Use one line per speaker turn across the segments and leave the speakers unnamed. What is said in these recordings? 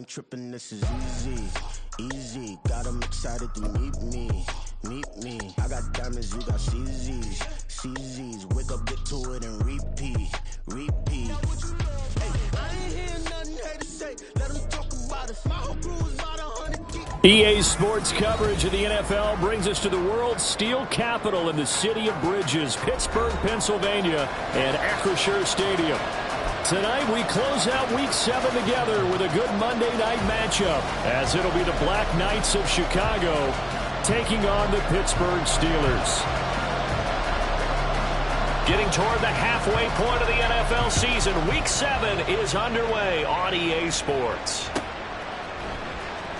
ain't tripping, this is easy. Easy, got them excited to meet me. Meet me. I got diamonds, you got CZs. CZs, wake up, get to it, and repeat. Repeat. Hey, I ain't hear nothing hate to say. Let them talk about it. My whole crew is about 100 geeks.
EA Sports coverage of the NFL brings us to the world's steel capital in the city of Bridges, Pittsburgh, Pennsylvania, and Acrisure Stadium. Tonight we close out Week 7 together with a good Monday night matchup, as it'll be the Black Knights of Chicago taking on the Pittsburgh Steelers. Getting toward the halfway point of the NFL season, Week 7 is underway on EA Sports.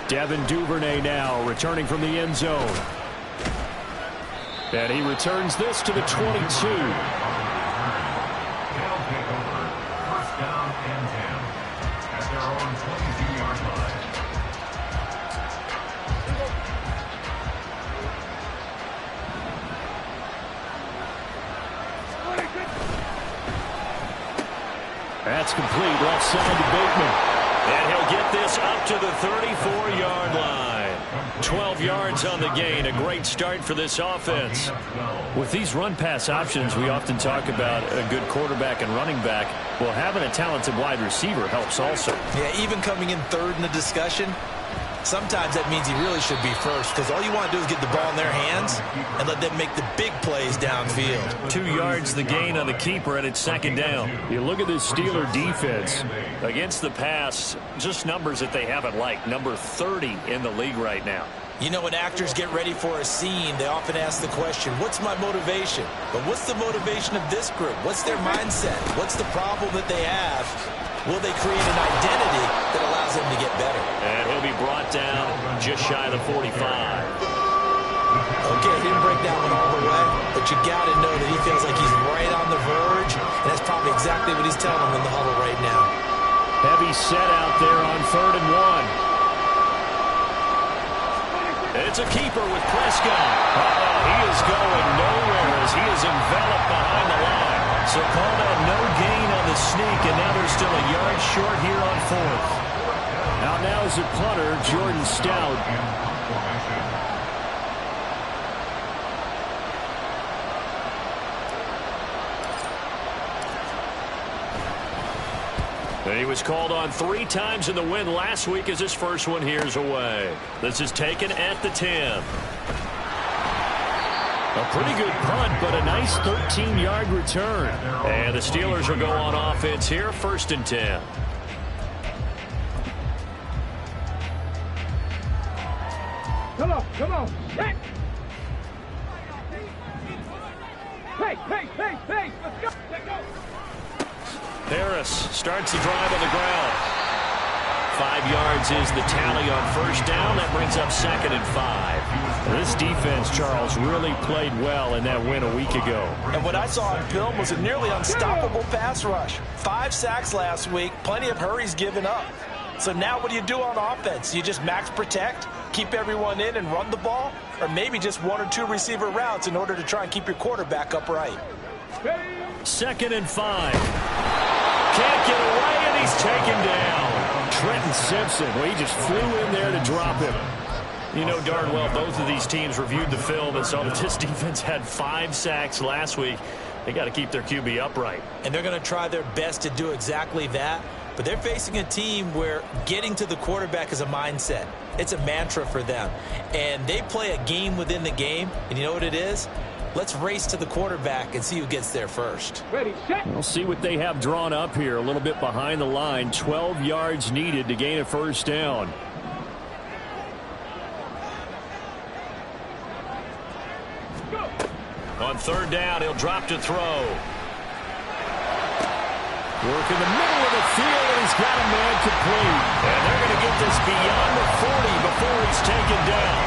Devin Duvernay now returning from the end zone. And he returns this to the 22. That's complete, left side to Bateman. And he'll get this up to the 34-yard line. 12 yards on the gain, a great start for this offense. With these run-pass options, we often talk about a good quarterback and running back. Well, having a talented wide receiver helps also.
Yeah, even coming in third in the discussion, sometimes that means he really should be first, because all you want to do is get the ball in their hands and let them make the big plays downfield.
2 yards the gain on the keeper, and it's second down. You look at this Steeler defense against the pass, just numbers that they haven't liked. Number 30 in the league right now.
You know, when actors get ready for a scene, they often ask the question, what's my motivation? But what's the motivation of this group? What's their mindset? What's the problem that they have? Will they create an identity that allows them to get better?
And he'll be brought down just shy of the 45.
Okay, he didn't break that one all the way, but you got to know that he feels like he's right on the verge, and that's probably exactly what he's telling them in the huddle right now.
Heavy set out there on 3rd and 1. It's a keeper with Prescott. He is going nowhere as he is enveloped behind the line. So call that no gain on the sneak, and now they're still a yard short here on 4th. Out now is the punter, Jordan Stout. He was called on 3 times in the win last week as his first one here's away. This is taken at the 10. A pretty good punt, but a nice 13-yard return. And the Steelers will go on offense here, 1st and 10.
Come on, come on. Hey, let's go. Let's go.
Harris starts the drive on the ground. 5 yards is the tally on 1st down. That brings up 2nd and 5. This defense, Charles, really played well in that win a week ago.
And what I saw on film was a nearly unstoppable pass rush. 5 sacks last week, plenty of hurries given up. So now what do you do on offense? You just max protect, keep everyone in and run the ball? Or maybe just 1 or 2 receiver routes in order to try and keep your quarterback upright?
2nd and 5. Can't get away, and he's taken down. Trenton Simpson, well, he just flew in there to drop him. You know darn well both of these teams reviewed the film and saw that this defense had 5 sacks last week. They got to keep their QB upright.
And they're going to try their best to do exactly that. But they're facing a team where getting to the quarterback is a mindset. It's a mantra for them. And they play a game within the game. And you know what it is? Let's race to the quarterback and see who gets there first.
Ready, set.
We'll see what they have drawn up here. A little bit behind the line. 12 yards needed to gain a 1st down.
Go.
On 3rd down, he'll drop to throw. Work in the middle of the field, and he's got a man complete. And they're going to get this beyond the 40 before he's taken down.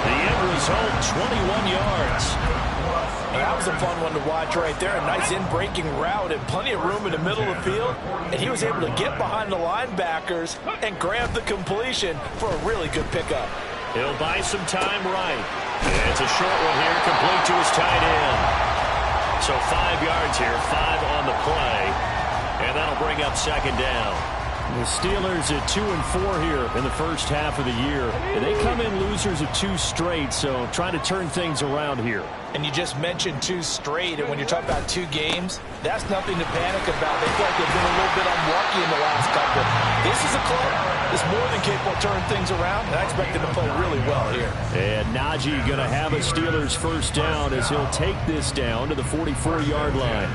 The end result, 21 yards.
That was a fun one to watch right there. A nice in-breaking route and plenty of room in the middle of the field. And he was able to get behind the linebackers and grab the completion for a really good pickup.
He'll buy some time right. It's a short one here, complete to his tight end. So 5 yards here, 5 on the play. And that'll bring up 2nd down. The Steelers at 2-4 here in the first half of the year. And they come in losers of 2 straight, so trying to turn things around here.
And you just mentioned 2 straight, and when you're talking about 2 games, that's nothing to panic about. They feel like they've been a little bit unlucky in the last couple. This is a club that's more than capable of turning things around, and I expect them to play really well here.
And Najee going to have a Steelers first down as he'll take this down to the 44-yard line.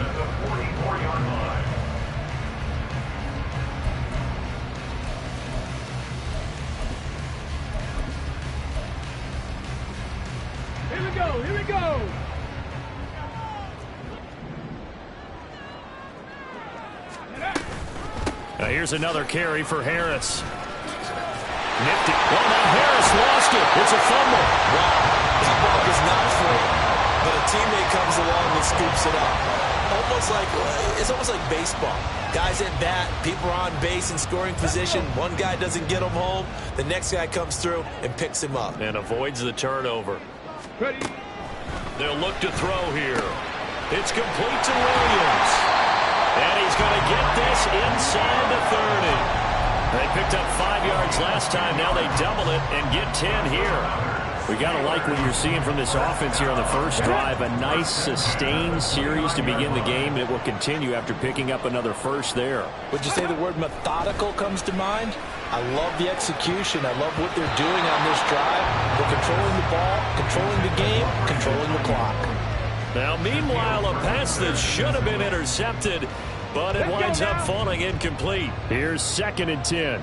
Here we go.
Now here's another carry for Harris. Nifty. Well, now Harris lost it. It's a fumble.
Wow. That ball is not free, but a teammate comes along and scoops it up. It's almost like baseball. Guys at bat, people are on base in scoring position. One guy doesn't get him home. The next guy comes through and picks him up.
And avoids the turnover.
Ready.
They'll look to throw here. It's complete to Williams. And he's going to get this inside the 30. They picked up 5 yards last time. Now they double it and get 10 here. We got to like what you're seeing from this offense here on the first drive. A nice, sustained series to begin the game. It will continue after picking up another first there.
Would you say the word methodical comes to mind? I love the execution. I love what they're doing on this drive. They're controlling the ball, controlling the game, controlling the clock.
Now, meanwhile, a pass that should have been intercepted, but it winds up falling incomplete. Here's 2nd and 10.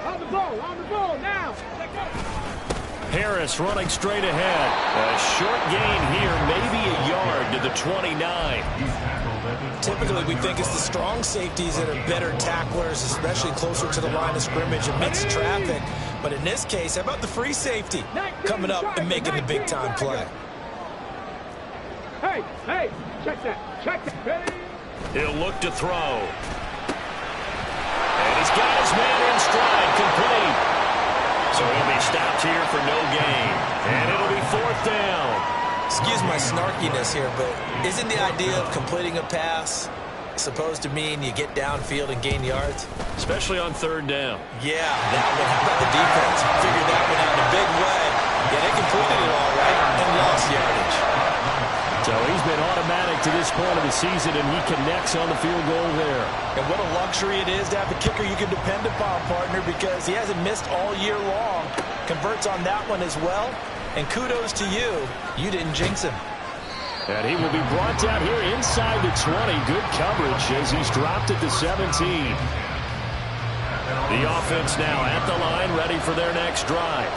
On the ball, now. Let go.
Harris running straight ahead. A short gain here, maybe a yard to the 29.
Typically, we think it's the strong safeties that are better tacklers, especially closer to the line of scrimmage amidst traffic. But in this case, how about the free safety coming up and making the big-time play?
Hey, check that. Ready?
He'll look to throw. And he's got his man in stride, complete. So he'll be stopped here for no gain. And it'll be 4th down.
Excuse my snarkiness here, but isn't the idea of completing a pass supposed to mean you get downfield and gain yards?
Especially on 3rd down.
Yeah, that one. How about the defense? Figured that one out in a big way. Yeah, they completed it all right and lost yardage.
So he's been automatic to this point of the season, and he connects on the field goal there.
And what a luxury it is to have a kicker you can depend upon, partner, because he hasn't missed all year long. Converts on that one as well. And kudos to you. You didn't jinx him.
And he will be brought down here inside the 20. Good coverage as he's dropped at the 17. The offense now at the line, ready for their next drive.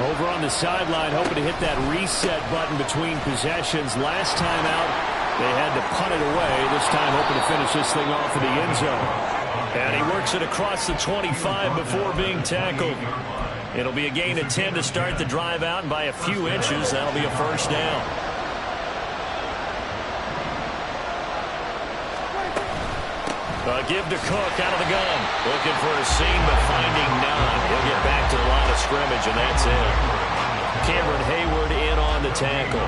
Over on the sideline, hoping to hit that reset button between possessions. Last time out, they had to punt it away. This time, hoping to finish this thing off in the end zone. And he works it across the 25 before being tackled. It'll be a gain of 10 to start the drive out, and by a few inches, that'll be a first down. Give to Cook out of the gun. Looking for a seam, but finding none. He'll get back to the line of scrimmage, and that's it. Cameron Hayward in on the tackle.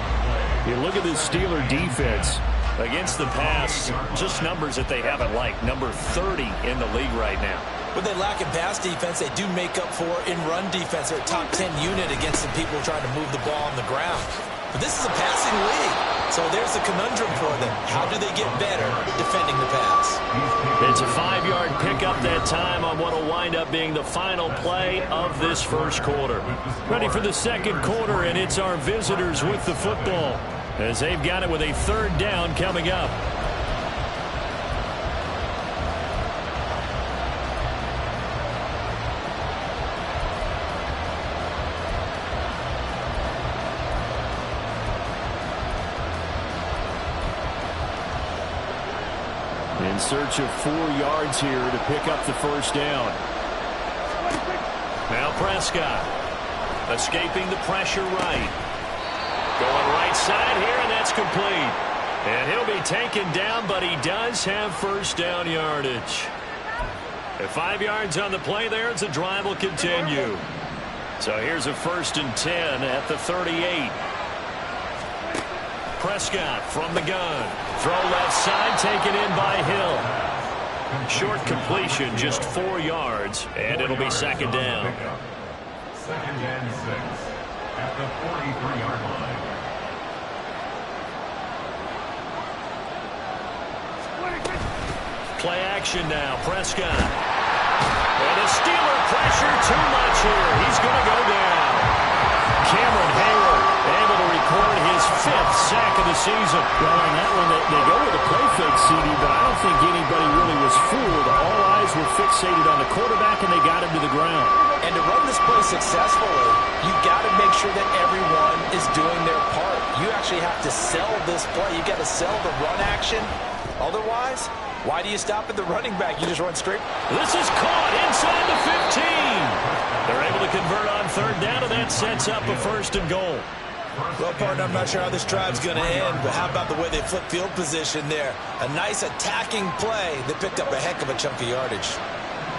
You look at this Steeler defense against the pass, just numbers that they haven't liked. Number 30 in the league right now.
When they lack in pass defense, they do make up for in run defense. They're a top 10 unit against the people trying to move the ball on the ground. But this is a passing league, so there's the conundrum for them. How do they get better defending the pass?
It's a 5-yard pickup that time on what will wind up being the final play of this first quarter. Ready for the second quarter, and it's our visitors with the football as they've got it with a 3rd down coming up. In search of 4 yards here to pick up the first down. Now Prescott escaping the pressure right. Going right side here, and that's complete. And he'll be taken down, but he does have first down yardage. At 5 yards on the play there, as the drive will continue. So here's a 1st and 10 at the 38. Prescott from the gun. Throw left side, taken in by Hill. Short completion, just 4 yards, and it'll be second down.
Second and 6 at the 43-yard line.
Play action now, Prescott. And a Steeler pressure, too much here. He's going to go down. Cameron Hayward able to record his 5th sack of the season.
Well, on that one, they go with a play fake, CD, but I don't think anybody really was fooled. All eyes were fixated on the quarterback, and they got him to the ground.
And to run this play successfully, you've got to make sure that everyone is doing their part. You actually have to sell this play. You've got to sell the run action. Otherwise, why do you stop at the running back? You just run straight.
This is caught inside the 15. They're able to convert on 3rd down, and that sets up a 1st and goal.
Well, partner, I'm not sure how this drive's going to end, but how about the way they flip field position there? A nice attacking play. They picked up a heck of a chunk of yardage.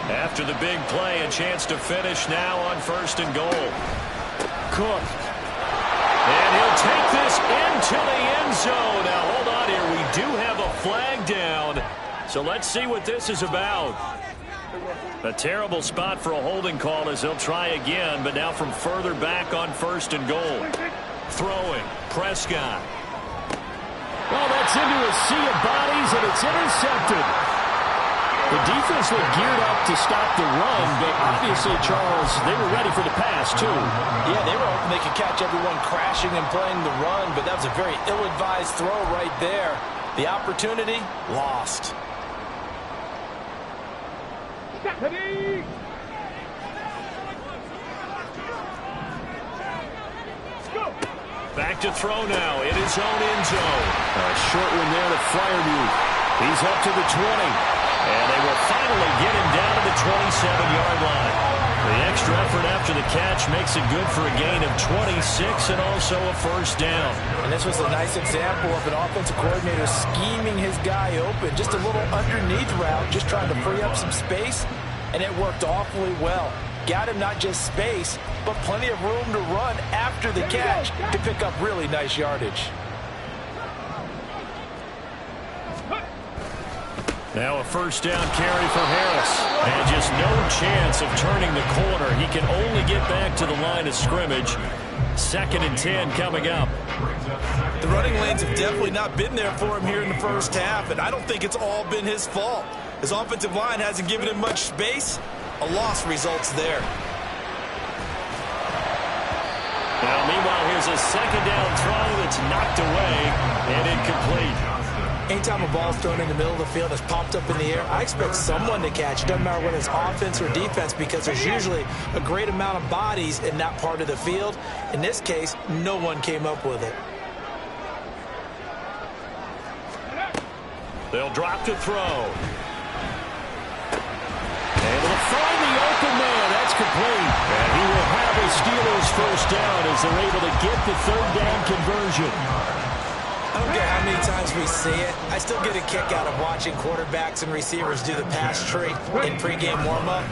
After the big play, a chance to finish now on 1st and goal. Cook. And he'll take this into the end zone. Now, hold on here. We do have a flag down. So let's see what this is about. A terrible spot for a holding call as he'll try again, but now from further back on 1st and goal. Throwing. Prescott.
Well, that's into a sea of bodies, and it's intercepted. The defense looked geared up to stop the run, but obviously, Charles, they were ready for the pass, too.
Yeah, they were hoping they could catch everyone crashing and playing the run, but that was a very ill-advised throw right there. The opportunity, lost.
Ready? Go.
Back to throw now in his own end zone. A short one there to Freiermuth. He's up to the 20. And they will finally get him down to the 27-yard line. The extra effort after the catch makes it good for a gain of 26 and also a 1st down.
And this was a nice example of an offensive coordinator scheming his guy open. Just a little underneath route, just trying to free up some space, and it worked awfully well. Got him not just space, but plenty of room to run after the catch to pick up really nice yardage.
Now a 1st down carry for Harris. And just no chance of turning the corner. He can only get back to the line of scrimmage. 2nd and 10 coming up.
The running lanes have definitely not been there for him here in the 1st half, and I don't think it's all been his fault. His offensive line hasn't given him much space. A loss results there.
Now, meanwhile, here's a 2nd down throw that's knocked away and incomplete.
Anytime a ball's thrown in the middle of the field that's popped up in the air, I expect someone to catch it. Doesn't matter whether it's offense or defense, because there's usually a great amount of bodies in that part of the field. In this case, no one came up with it.
They'll drop to throw. Able to find the open man. That's complete. And he will have a Steelers 1st down as they're able to get the 3rd down conversion.
I don't care how many times we see it. I still get a kick out of watching quarterbacks and receivers do the pass tree in pregame warm-up.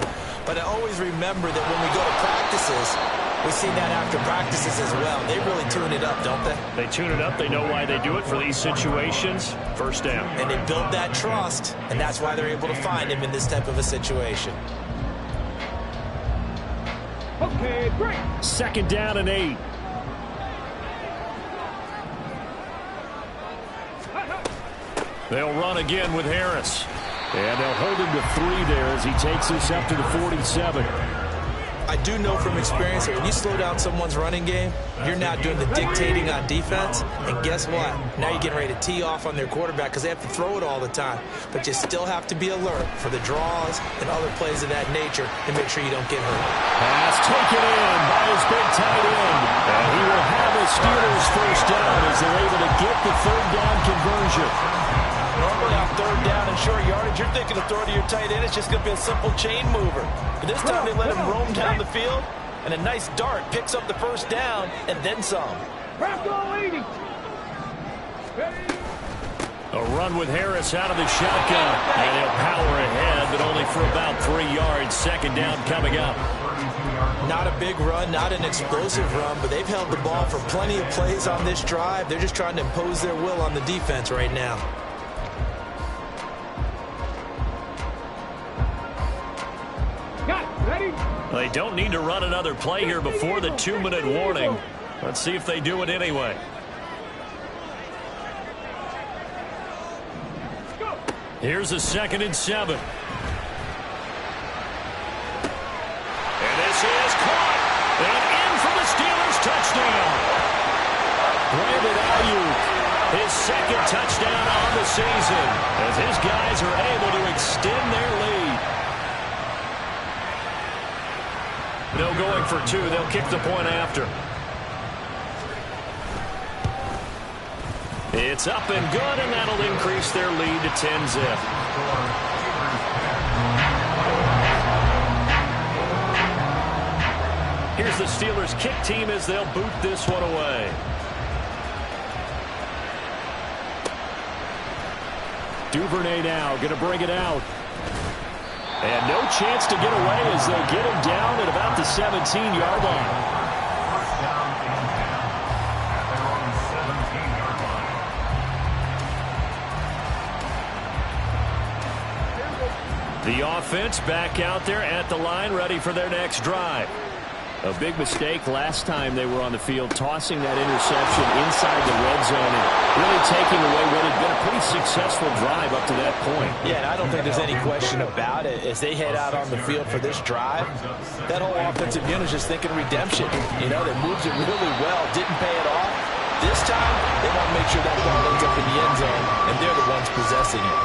But I always remember that when we go to practices, we see that after practices as well. They really tune it up, don't they?
They tune it up. They know why they do it for these situations. 1st down.
And they build that trust, and that's why they're able to find him in this type of a situation.
Okay, great.
2nd down and 8. They'll run again with Harris. And they'll hold him to 3 there as he takes this up to the 47.
I do know from experience that when you slow down someone's running game, you're now doing the dictating on defense. And guess what? Now you're getting ready to tee off on their quarterback because they have to throw it all the time. But you still have to be alert for the draws and other plays of that nature and make sure you don't get hurt.
Pass taken in by his big tight end. And he will have a Steelers 1st down as they're able to get the 3rd down conversion.
Normally on 3rd down and short yardage, you're thinking of throwing to your tight end. It's just going to be a simple chain mover. But this time they let him roam down the field, and a nice dart picks up the 1st down and then some.
A run with Harris out of the shotgun. And he'll power ahead, but only for about 3 yards. 2nd down coming up.
Not a big run, not an explosive run, but they've held the ball for plenty of plays on this drive. They're just trying to impose their will on the defense right now.
Ready?
They don't need to run another play here before the 2-minute warning. Let's see if they do it anyway. Here's a 2nd and 7. And this is caught. And in for the Steelers touchdown. Brandon Ayuk, his 2nd touchdown on the season, as his guys are able to extend their lead. No going for 2. They'll kick the point after. It's up and good, and that'll increase their lead to 10-zip. Here's the Steelers' kick team as they'll boot this one away. Duvernay now going to bring it out. And no chance to get away as they'll get him down at about the 17-yard line. The offense back out there at the line, ready for their next drive. A big mistake last time they were on the field, tossing that interception inside the red zone and really taking away what had been a pretty successful drive up to that point.
Yeah, and I don't think there's any question about it. As they head out on the field for this drive, that whole offensive unit is just thinking redemption. You know, they moved it really well, didn't pay it off. This time, they want to make sure that ball ends up in the end zone, and they're the ones possessing it.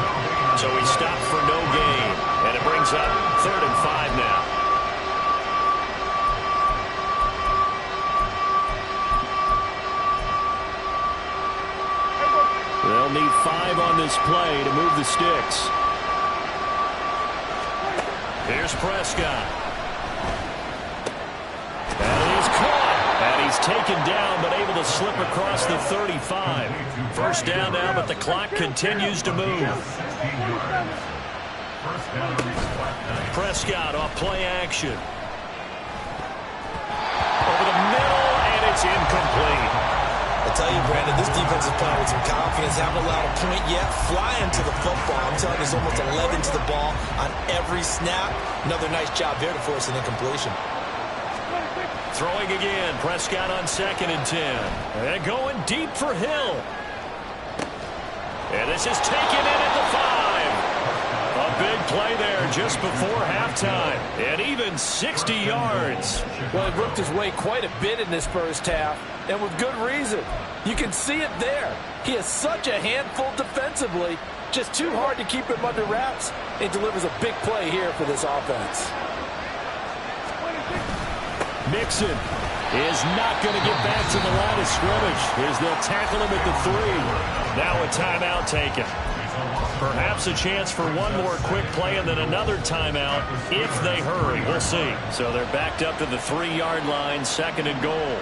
So he stopped for no gain, and it brings up 3rd and 5 now. They'll need 5 on this play to move the sticks. Here's Prescott. And he's caught. And he's taken down, but able to slip across the 35. First down now, but the clock continues to move. Prescott off play action. Over the middle, and it's incomplete.
I tell you, Brandon, this defense is playing with some confidence. Haven't allowed a point yet. Flying to the football. I'm telling you, there's almost 11 to the ball on every snap. Another nice job there to force an incompletion.
Throwing again. Prescott on 2nd and 10. And going deep for Hill. And this is taken in at the 5. A big play there just before halftime. And even 60 yards.
Well, he worked his way quite a bit in this first half, and with good reason. You can see it there. He is such a handful defensively. Just too hard to keep him under wraps. It delivers a big play here for this offense.
Mixon is not going to get back to the line of scrimmage as they'll tackle him at the 3. Now a timeout taken. Perhaps a chance for one more quick play and then another timeout if they hurry. We'll see. So they're backed up to the 3-yard line, 2nd and goal.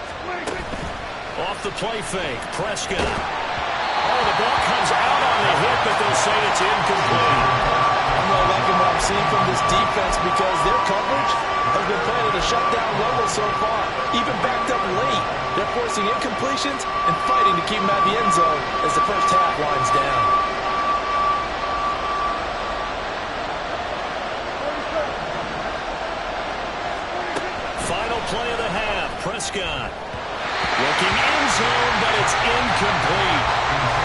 Off the play fake, Prescott. Oh, the ball comes out on the hit, but they'll say it's incomplete.
I'm really liking what I'm seeing from this defense because their coverage has been playing at a shutdown level so far. Even backed up late, they're forcing incompletions and fighting to keep them at the end zone as the first half winds down.
Final play of the half, Prescott. Looking end zone, but it's incomplete.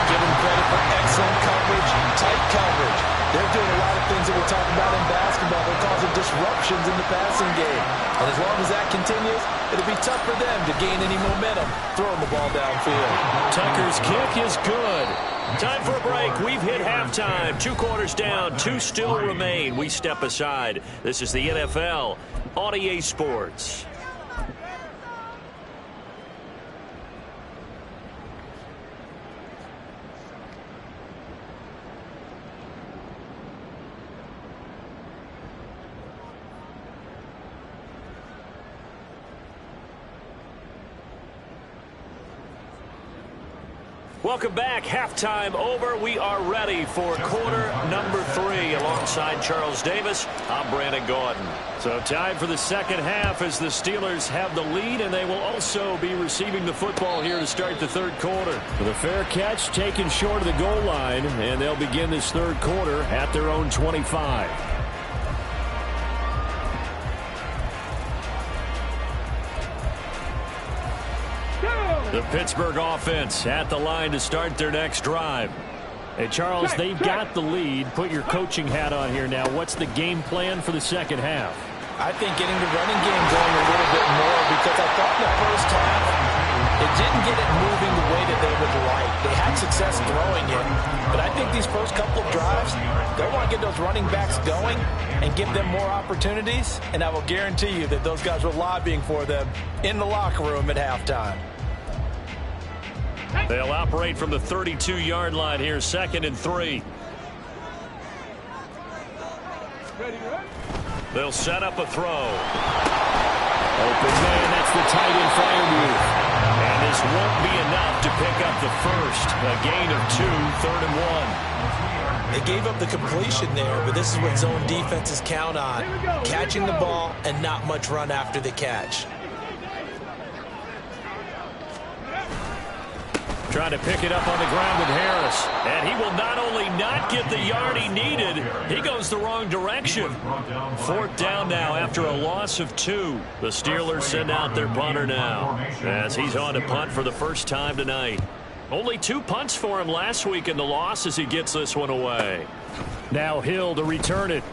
Give them credit for excellent coverage, tight coverage. They're doing a lot of things that we talk about in basketball. They're causing disruptions in the passing game. And as long as that continues, it'll be tough for them to gain any momentum throwing the ball downfield.
Tucker's kick is good. Time for a break. We've hit halftime. 2 quarters down, 2 still remain. We step aside. This is the NFL on EA Sports. Welcome back. Halftime over. We are ready for quarter number 3. Alongside Charles Davis, I'm Brandon Gaudin. So time for the second half as the Steelers have the lead, and they will also be receiving the football here to start the third quarter. The fair catch taken short of the goal line, and they'll begin this third quarter at their own 25. The Pittsburgh offense at the line to start their next drive. Hey, Charles, they've got the lead. Put your coaching hat on here now. What's the game plan for the second half?
I think getting the running game going a little bit more, because I thought in the first half it didn't get it moving the way that they would like. They had success throwing it, but I think these first couple of drives, they want to get those running backs going and give them more opportunities, and I will guarantee you that those guys were lobbying for them in the locker room at halftime.
They'll operate from the 32-yard line here, 2nd and 3. They'll set up a throw. Open man, that's the tight end Freiermuth. And this won't be enough to pick up the first. A gain of 2, 3rd and 1.
They gave up the completion there, but this is what zone defenses count on. Catching the ball and not much run after the catch.
Trying to pick it up on the ground with Harris. And he will not only not get the yard he needed, he goes the wrong direction. 4th down now after a loss of 2. The Steelers send out their punter now as he's on to punt for the first time tonight. Only 2 punts for him last week in the loss as he gets this one away. Now Hill to return it.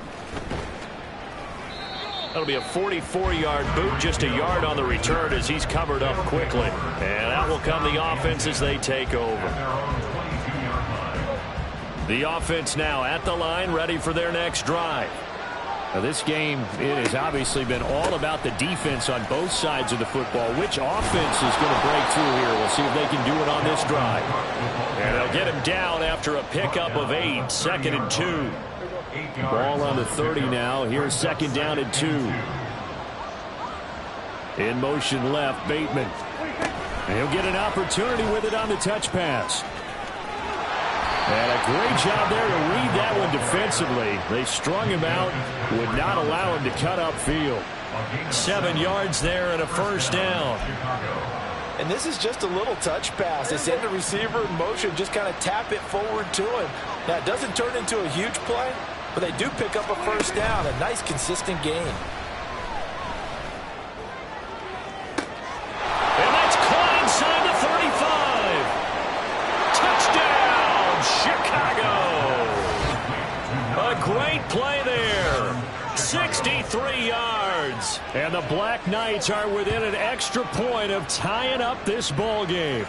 That'll be a 44-yard boot, just a yard on the return as he's covered up quickly. And out will come the offense as they take over. The offense now at the line, ready for their next drive. Now this game, it has obviously been all about the defense on both sides of the football. Which offense is going to break through here? We'll see if they can do it on this drive. And they'll get him down after a pickup of 8, 2nd and 2. Ball on the 30 now. Here's 2nd down and 2. In motion left, Bateman. And he'll get an opportunity with it on the touch pass. And a great job there to read that one defensively. They strung him out, would not allow him to cut upfield. 7 yards there and a first down.
And this is just a little touch pass. They send the receiver in motion, just kind of tap it forward to him. Now, it doesn't turn into a huge play, but they do pick up a first down. A nice, consistent gain.
And that's caught inside the 35. Touchdown, Chicago. A great play there. 63 yards. And the Black Knights are within an extra point of tying up this ball game.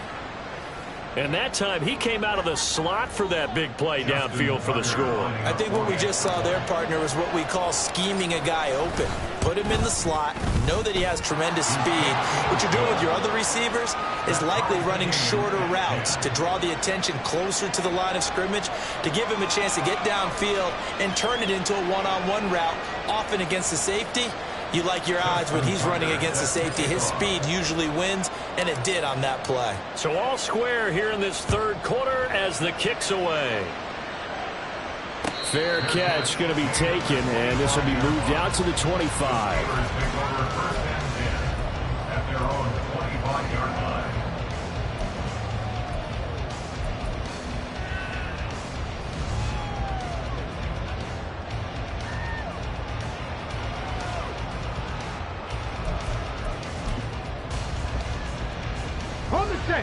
And that time, he came out of the slot for that big play downfield for the score.
I think what we just saw there, partner, was what we call scheming a guy open. Put him in the slot, know that he has tremendous speed. What you're doing with your other receivers is likely running shorter routes to draw the attention closer to the line of scrimmage, to give him a chance to get downfield and turn it into a one-on-one route, often against the safety. You like your odds when he's running against the safety. His speed usually wins, and it did on that play.
So all square here in this 3rd quarter as the kick's away. Fair catch going to be taken, and this will be moved out to the 25.
At their own 25-yard line.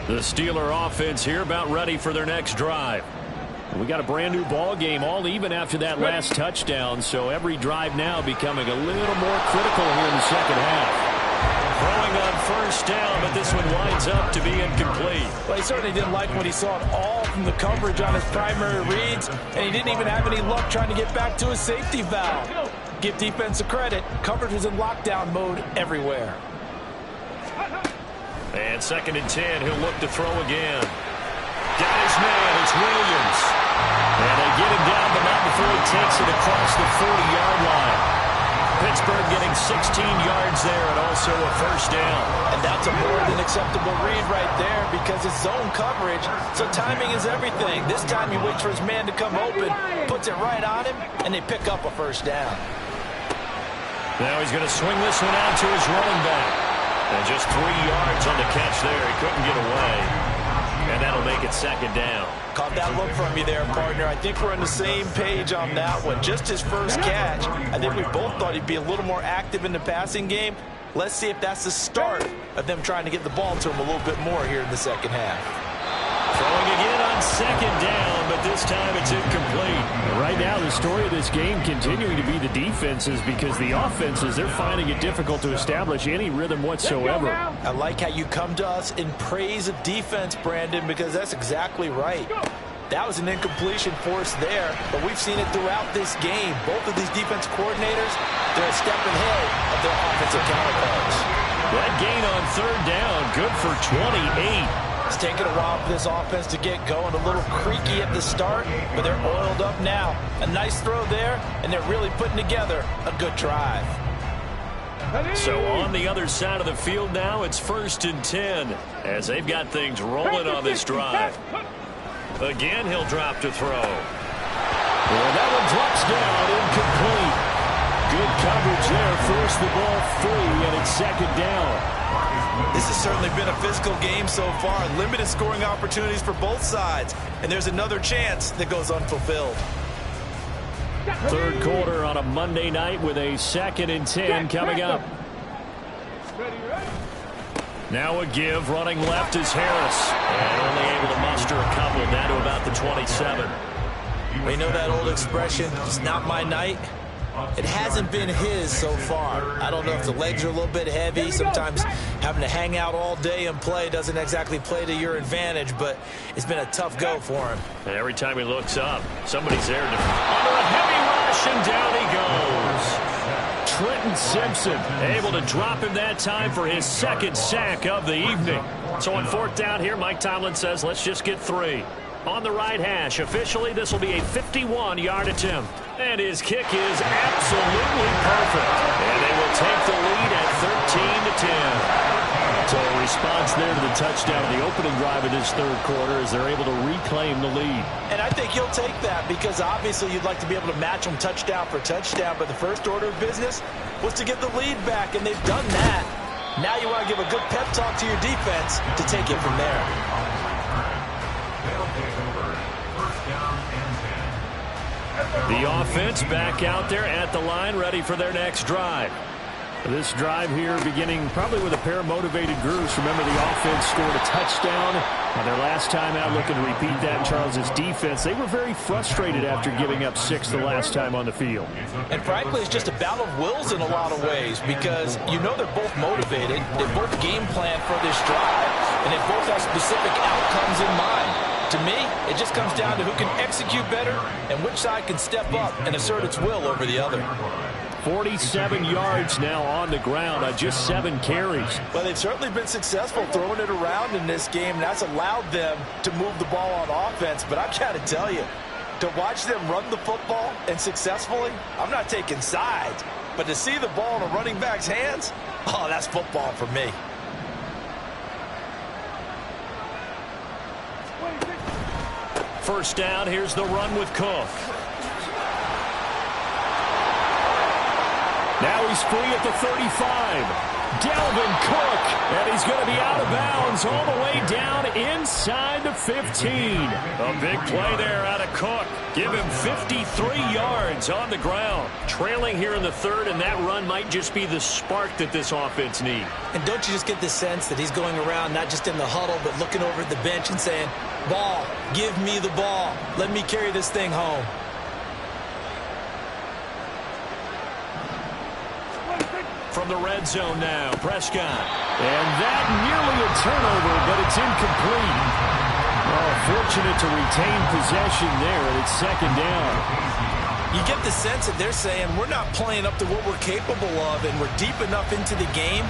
The Steeler offense here about ready for their next drive. We got a brand new ball game, all even after that last touchdown, so every drive now becoming a little more critical here in the second half. Throwing on first down, but this one winds up to be incomplete.
Well, he certainly didn't like what he saw at all from the coverage on his primary reads, and he didn't even have any luck trying to get back to his safety valve. Give defense a credit. Coverage was in lockdown mode everywhere.
And 2nd and 10, he'll look to throw again. Got his man, it's Williams. And they get him down, but not before he takes it across the 40-yard line. Pittsburgh getting 16 yards there and also a first down.
And that's a more than acceptable read right there because it's zone coverage, so timing is everything. This time he waits for his man to come open, puts it right on him, and they pick up a first down.
Now he's going to swing this one out to his running back. And just 3 yards on the catch there. He couldn't get away. And that'll make it 2nd down.
Caught that look from you there, partner. I think we're on the same page on that one. Just his first catch. I think we both thought he'd be a little more active in the passing game. Let's see if that's the start of them trying to get the ball to him a little bit more here in the second half.
Throwing again on second down, but this time it's incomplete. Right now, the story of this game continuing to be the defenses, because the offenses, they're finding it difficult to establish any rhythm whatsoever.
I like how you come to us in praise of defense, Brandon, because that's exactly right. That was an incompletion for us there, but we've seen it throughout this game. Both of these defense coordinators, they're a step ahead of their offensive counterparts.
That gain on third down, good for 28.
It's taken a while for this offense to get going. A little creaky at the start, but they're oiled up now. A nice throw there, and they're really putting together a good drive.
So on the other side of the field now, it's 1st and 10 as they've got things rolling on this drive. Again, he'll drop to throw. Well, that one drops down, incomplete. Good coverage there. Forced the ball free, and it's 2nd down.
This has certainly been a physical game so far. Limited scoring opportunities for both sides. And there's another chance that goes unfulfilled.
3rd quarter on a Monday night with a 2nd and 10 coming up. Now a give. Running left is Harris. And only able to muster a couple down to about the 27.
We know that old expression, it's not my night. It hasn't been his so far. I don't know if the legs are a little bit heavy. Sometimes having to hang out all day and play doesn't exactly play to your advantage, but it's been a tough go for him.
And every time he looks up, somebody's there under a heavy rush, and down he goes. Trenton Simpson able to drop him that time for his 2nd sack of the evening. So on 4th down here, Mike Tomlin says, let's just get 3. On the right hash, officially, this will be a 51-yard attempt. And his kick is absolutely perfect. And they will take the lead at 13-10. So a response there to the touchdown in the opening drive of this 3rd quarter as they're able to reclaim the lead.
And I think you'll take that because obviously you'd like to be able to match them touchdown for touchdown, but the first order of business was to get the lead back, and they've done that. Now you want to give a good pep talk to your defense to take it from there.
The offense back out there at the line, ready for their next drive. This drive here beginning probably with a pair of motivated groups. Remember, the offense scored a touchdown on their last time out, looking to repeat that in Charles's defense. They were very frustrated after giving up 6 the last time on the field.
And frankly, it's just a battle of wills in a lot of ways because you know they're both motivated. They both game plan for this drive, and they both have specific outcomes in mind. To me, it just comes down to who can execute better and which side can step up and assert its will over the other.
47 yards now on the ground on just 7 carries.
Well, they've certainly been successful throwing it around in this game, and that's allowed them to move the ball on offense. But I've got to tell you, to watch them run the football and successfully, I'm not taking sides. But to see the ball in a running back's hands, oh, that's football for me.
First down, here's the run with Cook. Now he's free at the 35. Dalvin Cook, and he's going to be out of bounds all the way down inside the 15. A big play there out of Cook. Give him 53 yards on the ground. Trailing here in the 3rd, and that run might just be the spark that this offense needs.
And don't you just get the sense that he's going around not just in the huddle, but looking over at the bench and saying, ball, give me the ball. Let me carry this thing home.
From the red zone now, Prescott. And that nearly a turnover, but it's incomplete. Oh, fortunate to retain possession there, and it's 2nd down.
You get the sense that they're saying we're not playing up to what we're capable of, and we're deep enough into the game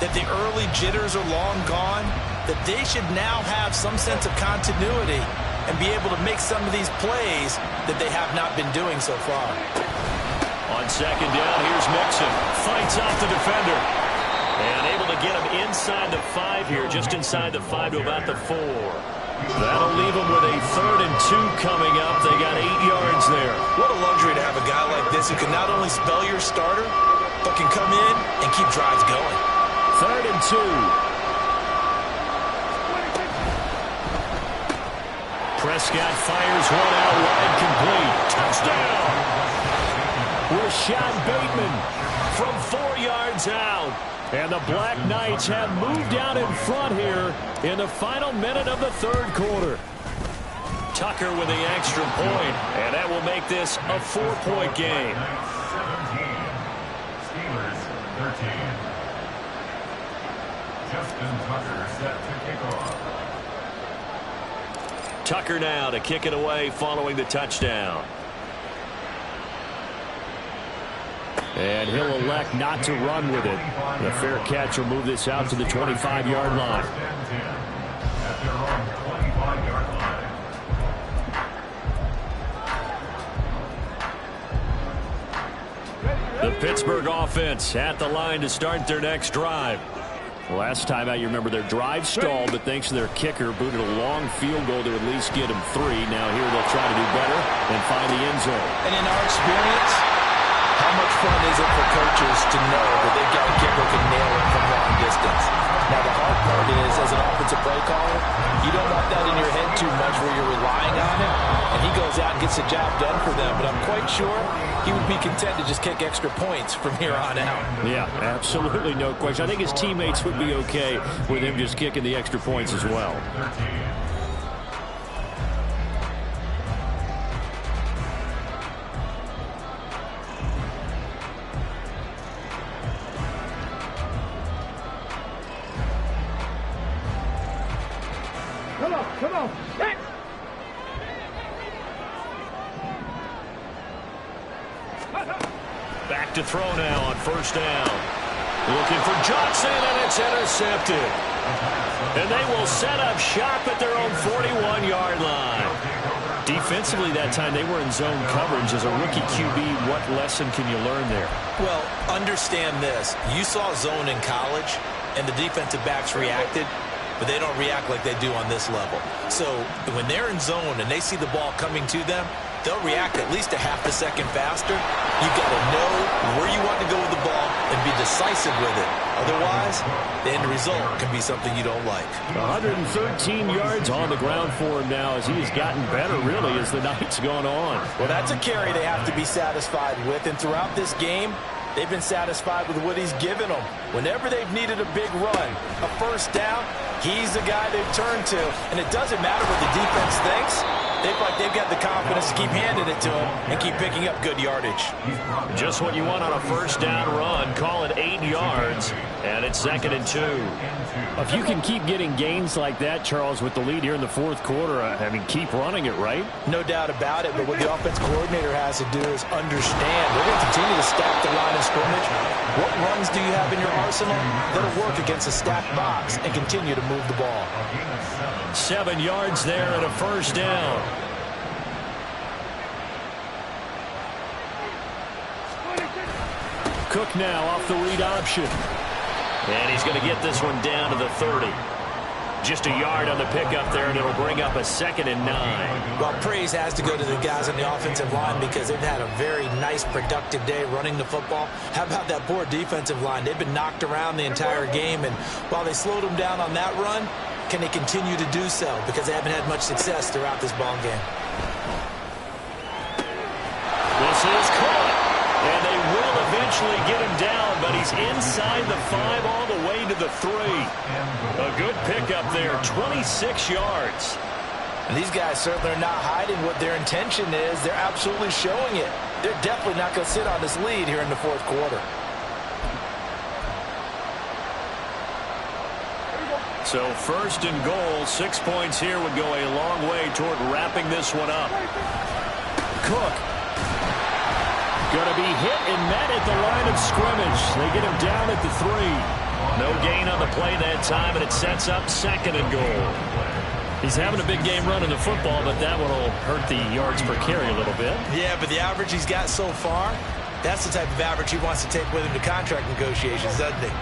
that the early jitters are long gone, that they should now have some sense of continuity and be able to make some of these plays that they have not been doing so far.
On 2nd down, here's Mixon. Fights off the defender. And able to get him inside the 5 here, just inside the 5 to about the 4. That'll leave them with a 3rd and 2 coming up. They got 8 yards there.
What a luxury to have a guy like this who can not only spell your starter, but can come in and keep drives going.
3rd and 2. Prescott fires one out wide, complete. Touchdown! Rashad Bateman from 4 yards out. And the Black Knights have moved out in front here in the final minute of the third quarter. Tucker with the extra point, and that will make this a 4-point game.
17. Steelers 13. Justin Tucker set to kick off.
Tucker now to kick it away following the touchdown. And he'll elect not to run with it. The fair catch will move this out to the 25-yard line.
At their own 25-yard line.
The Pittsburgh offense at the line to start their next drive. Last time out, you remember their drive stalled, but thanks to their kicker, booted a long field goal to at least get them 3. Now here they'll try to do better and find the end zone.
And in our experience, how much fun is it for coaches to know that they've got a kicker who can nail it from long distance? Now, the hard part is, as an offensive play caller, you don't want that in your head too much where you're relying on him, and he goes out and gets the job done for them. But I'm quite sure he would be content to just kick extra points from here on out.
Yeah, absolutely no question. I think his teammates would be okay with him just kicking the extra points as well.
13.
Come on. Hey.
Back to throw now on first down. Looking for Johnson, and it's intercepted. And they will set up shop at their own 41-yard line. Defensively that time, they were in zone coverage. As a rookie QB, what lesson can you learn there?
Well, understand this. You saw zone in college, and the defensive backs reacted, but they don't react like they do on this level. So when they're in zone and they see the ball coming to them, they'll react at least a half a second faster. You've got to know where you want to go with the ball and be decisive with it. Otherwise, the end result can be something you don't like.
113 yards on the ground for him now as he has gotten better, really, as the night's gone on.
Well, that's a carry they have to be satisfied with, and throughout this game, they've been satisfied with what he's given them. Whenever they've needed a big run, a first down, he's the guy they've turned to. And it doesn't matter what the defense thinks. They've got the confidence to keep handing it to him and keep picking up good yardage.
Just what you want on a first down run. Call it 8 yards, and it's 2nd and 2. If you can keep getting gains like that, Charles, with the lead here in the fourth quarter, I mean, keep running it, right?
No doubt about it, but what the offense coordinator has to do is understand. They're going to continue to stack the line of scrimmage. What runs do you have in your arsenal that'll work against a stacked box and continue to move the ball?
7 yards there and a first down. Cook now off the read option. And he's going to get this one down to the 30. Just a yard on the pickup there, and it'll bring up a 2nd and 9.
Well, praise has to go to the guys on the offensive line because they've had a very nice, productive day running the football. How about that poor defensive line? They've been knocked around the entire game, and while they slowed them down on that run, can they continue to do so? Because they haven't had much success throughout this ball game.
This is caught, and they will eventually get him down, but he's inside the 5 all the way to the 3. A good pickup there, 26 yards.
And these guys certainly are not hiding what their intention is. They're absolutely showing it. They're definitely not going to sit on this lead here in the fourth quarter.
So 1st and goal, 6 points here would go a long way toward wrapping this one up. Cook going to be hit and met at the line of scrimmage. They get him down at the 3. No gain on the play that time, and it sets up 2nd and goal. He's having a big game running the football, but that one will hurt the yards per carry a little bit.
Yeah, but the average he's got so far, that's the type of average he wants to take with him to contract negotiations, doesn't he?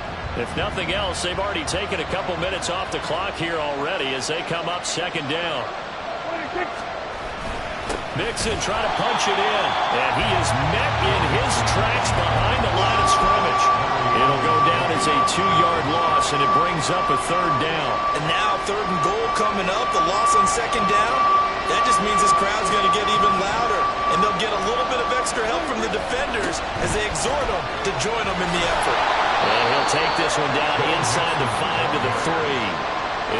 If nothing else, they've already taken a couple minutes off the clock here already as they come up 2nd down. Mixon trying to punch it in, and he is met in his tracks behind the line of scrimmage. It'll go down as a 2-yard loss, and it brings up a 3rd down.
And now 3rd and goal coming up, the loss on 2nd down. That just means this crowd's going to get even louder, and they'll get a little bit of extra help from the defenders as they exhort them to join them in the effort.
And he'll take this one down inside the 5 to the 3.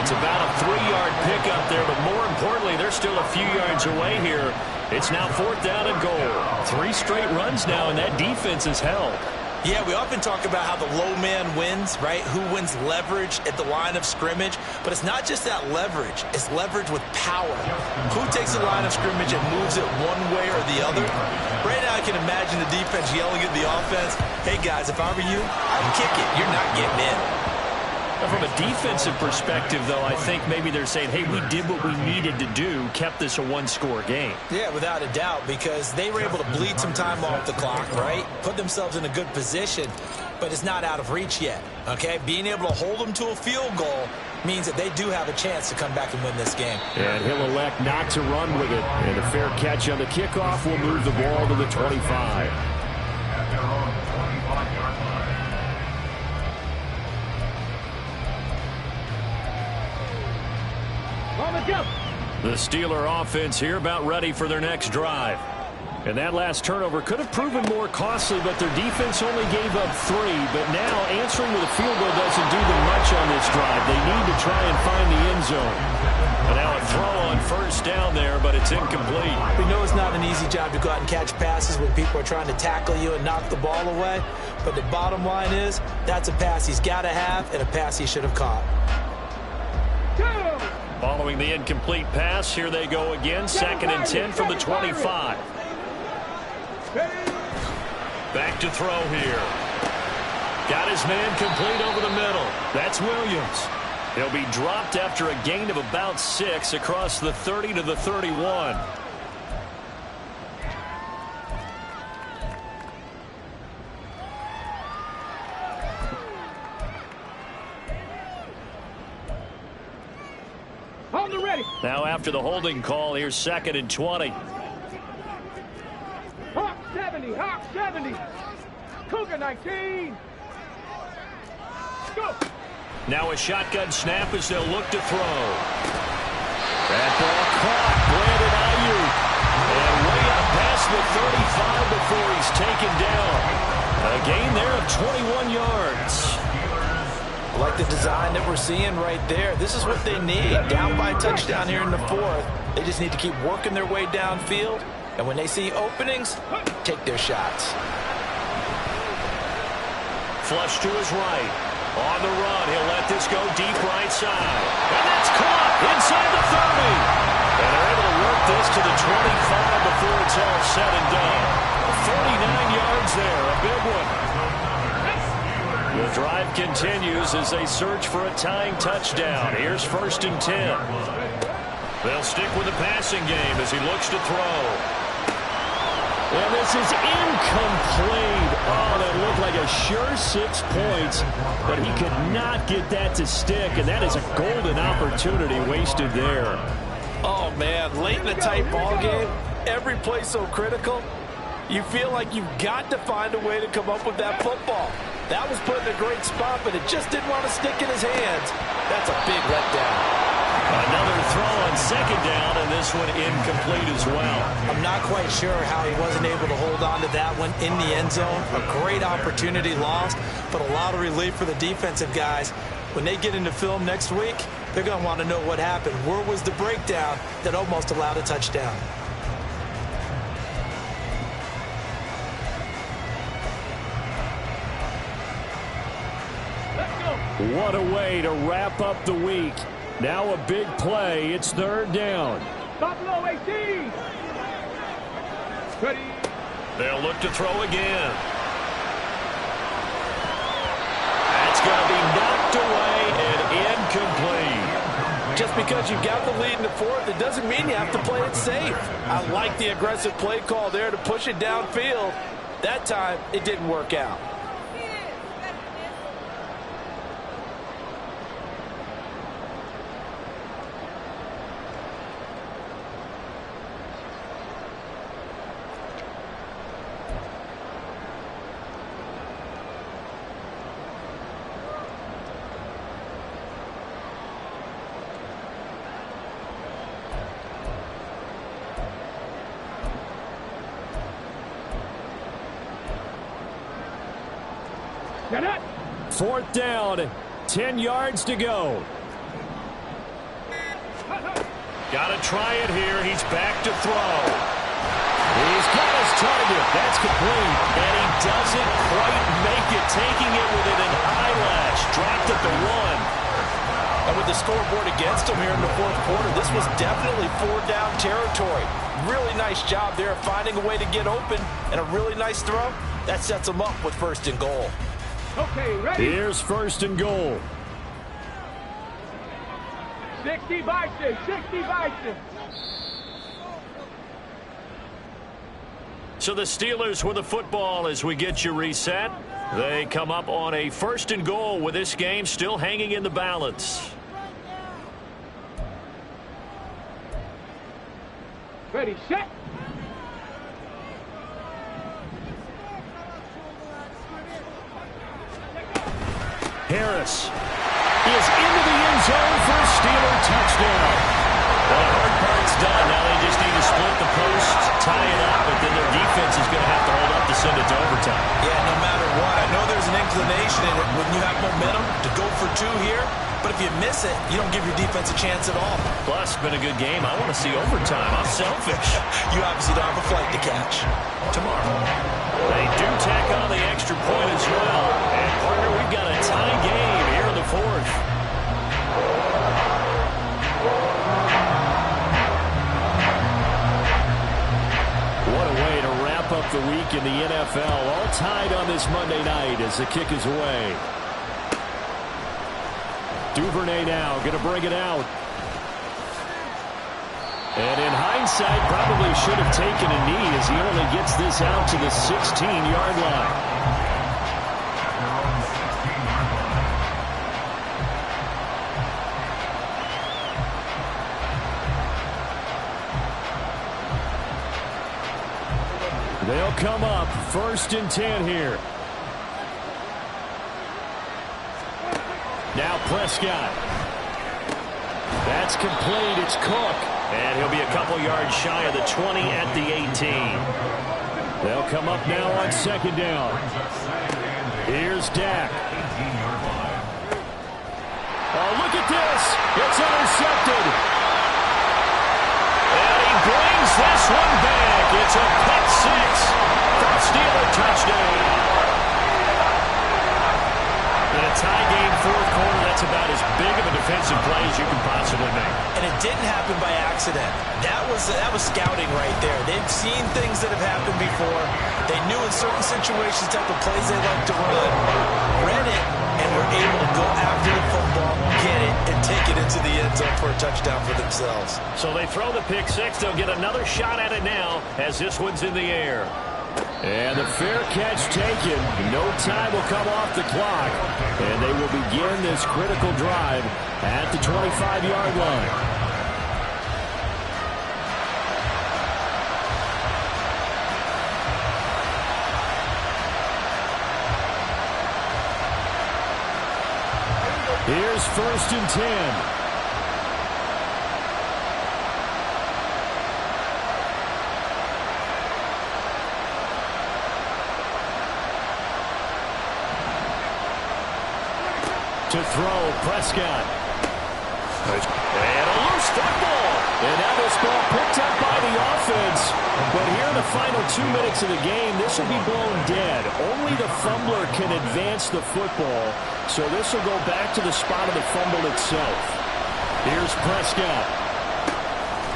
It's about a 3-yard pickup there, but more importantly, they're still a few yards away here. It's now 4th down and goal. 3 straight runs now, and that defense is held.
Yeah, we often talk about how the low man wins, right? Who wins leverage at the line of scrimmage. But it's not just that leverage. It's leverage with power. Who takes the line of scrimmage and moves it one way or the other? Right now, I can imagine the defense yelling at the offense, hey, guys, if I were you, I'd kick it. You're not getting in.
From a defensive perspective, though, I think maybe they're saying, hey, we did what we needed to do, kept this a one-score game.
Yeah, without a doubt, because they were able to bleed some time off the clock, right? Put themselves in a good position, but it's not out of reach yet, okay? Being able to hold them to a field goal means that they do have a chance to come back and win this game.
And he'll elect not to run with it. And a fair catch on the kickoff will move the ball to the 25.
At their own 25-yard line.
The Steeler offense here about ready for their next drive. And that last turnover could have proven more costly, but their defense only gave up 3. But now answering with a field goal doesn't do them much on this drive. They need to try and find the end zone. And now a throw on 1st down there, but it's incomplete.
We know it's not an easy job to go out and catch passes when people are trying to tackle you and knock the ball away. But the bottom line is that's a pass he's got to have and a pass he should have caught.
Following the incomplete pass, here they go again. 2nd and 10 from the 25. Back to throw here. Got his man complete over the middle. That's Williams. He'll be dropped after a gain of about 6 across the 30 to the 31. Now after the holding call, here's 2nd and 20.
Hawk 70, Hawk 70. Cougar 19. Go.
Now a shotgun snap as they'll look to throw. That ball caught. Brandon Ayuk. And way up past the 35 before he's taken down. A gain there of 21 yards.
I like the design that we're seeing right there. This is what they need. Down by a touchdown here in the 4th. They just need to keep working their way downfield. And when they see openings, take their shots.
Flush to his right. On the run, he'll let this go deep right side. And that's caught inside the 30. And they're able to work this to the 25 before it's all said and done. 39 yards there, a big one. The drive continues as they search for a tying touchdown. Here's 1st and 10. They'll stick with the passing game as he looks to throw. And this is incomplete. Oh, that looked like a sure 6 points, but he could not get that to stick, and that is a golden opportunity wasted there.
Oh, man, late in a tight ball game, every play so critical, you feel like you've got to find a way to come up with that football. That was put in a great spot, but it just didn't want to stick in his hands. That's a big letdown.
Another throw on 2nd down, and this one incomplete as well.
I'm not quite sure how he wasn't able to hold on to that one in the end zone. A great opportunity lost, but a lot of relief for the defensive guys. When they get into film next week, they're going to want to know what happened. Where was the breakdown that almost allowed a touchdown?
What a way to wrap up the week. Now a big play. It's 3rd down.
Buffalo 18. Ready.
They'll look to throw again. That's going to be knocked away and incomplete.
Just because you've got the lead in the 4th, it doesn't mean you have to play it safe. I like the aggressive play call there to push it downfield. That time, it didn't work out.
Get it.
4th down, 10 yards to go. Got to try it here. He's back to throw. He's got his target. That's complete. And he doesn't quite make it, taking it within an eyelash. Dropped at the 1.
And with the scoreboard against him here in the 4th quarter, this was definitely 4-down territory. Really nice job there finding a way to get open, and a really nice throw. That sets him up with 1st and goal.
Okay, ready?
Here's 1st and goal.
60 Bison, 60 Bison.
So the Steelers with the football as we get you reset. They come up on a 1st and goal with this game still hanging in the balance.
Ready, set.
Harris is into the end zone for a Steeler touchdown. Well, the hard part's done. Now they just need to split the post, tie it up, but then their defense is going to have to hold up to send it to overtime.
Yeah, no matter what. I know there's an inclination in it when you have momentum to go for 2 here, but if you miss it, you don't give your defense a chance at all.
Plus, it's been a good game. I want to see overtime. I'm selfish.
You obviously don't have a flight to catch.
Tomorrow. They do tack on the extra point as well. And, partner, we've got a tie game here in the 4th. What a way to wrap up the week in the NFL. All tied on this Monday night as the kick is away. Duvernay now going to bring it out. And in hindsight, probably should have taken a knee as he only gets this out to the 16-yard line. They'll come up 1st and 10 here. Now Prescott. That's complete. It's Cook. And he'll be a couple yards shy of the 20 at the 18. They'll come up now on 2nd down. Here's Dak. Oh, look at this. It's intercepted. And he brings this one back. It's a pick 6 for a Steeler touchdown. In a tie game 4th quarter, that's about as big of a defensive play as you can possibly make.
And it didn't happen by accident. That was scouting right there. They've seen things that have happened before. They knew in certain situations type of plays they like to run, read it, and were able to go after the football, get it, and take it into the end zone for a touchdown for themselves.
So they throw the pick 6. They'll get another shot at it now as this one's in the air. And the fair catch taken. No time will come off the clock. And they will begin this critical drive at the 25-yard line. Here's 1st and 10. To throw, Prescott. And a loose football. And now this ball picked up by the offense. But here in the final 2 minutes of the game, this will be blown dead. Only the fumbler can advance the football. So this will go back to the spot of the fumble itself. Here's Prescott.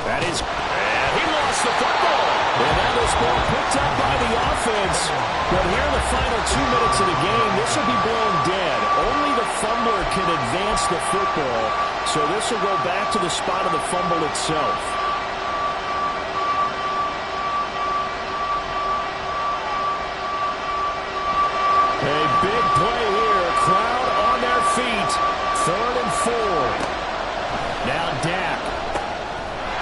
That is, and he lost the football. And now this ball picked up by the offense. But here in the final 2 minutes of the game, this will be blown dead. Only the fumbler can advance the football. So this will go back to the spot of the fumble itself. A big play here. Crowd on their feet. 3rd and 4. Now Dak.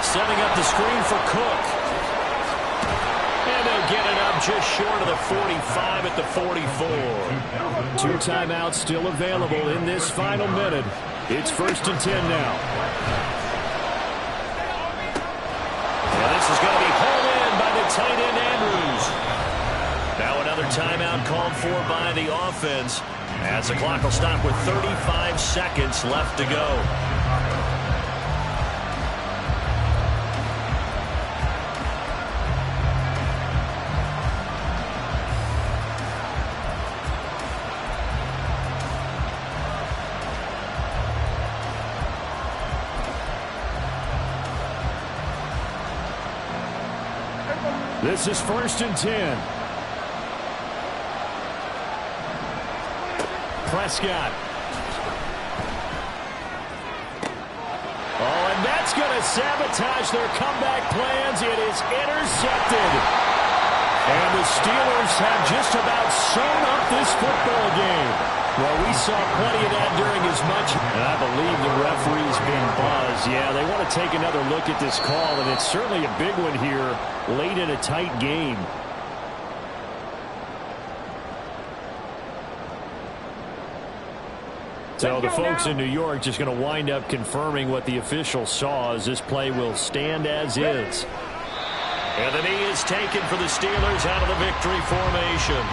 Setting up the screen for Cook. And they'll get it up just short of the 45 at the 44. 2 timeouts still available in this final minute. It's 1st and 10 now. And this is going to be hauled in by the tight end Andrews. Now another timeout called for by the offense as the clock will stop with 35 seconds left to go.
This is 1st and 10. Prescott. Oh, and that's going to sabotage their comeback plans. It is intercepted. And the Steelers have just about sewn up this football game. Well, we saw plenty of that during as much. And I believe the referee's been buzzed. Yeah, they want to take another look at this call, and it's certainly a big one here late in a tight game. So the folks in New York just going to wind up confirming what the official saw, as this play will stand as is. And the knee is taken for the Steelers out of the victory formation.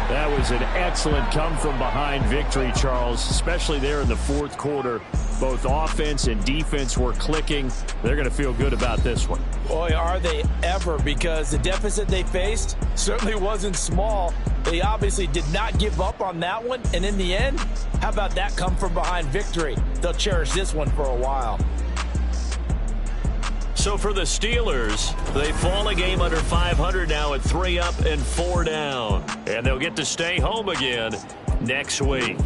That was an excellent come-from-behind victory, Charles, especially there in the fourth quarter. Both offense and defense were clicking. They're going to feel good about this one.
Boy, are they ever, because the deficit they faced certainly wasn't small. They obviously did not give up on that one, and in the end, how about that come-from-behind victory? They'll cherish this one for a while.
So for the Steelers, they fall a game under 500 now at 3 up and 4 down. And they'll get to stay home again next week.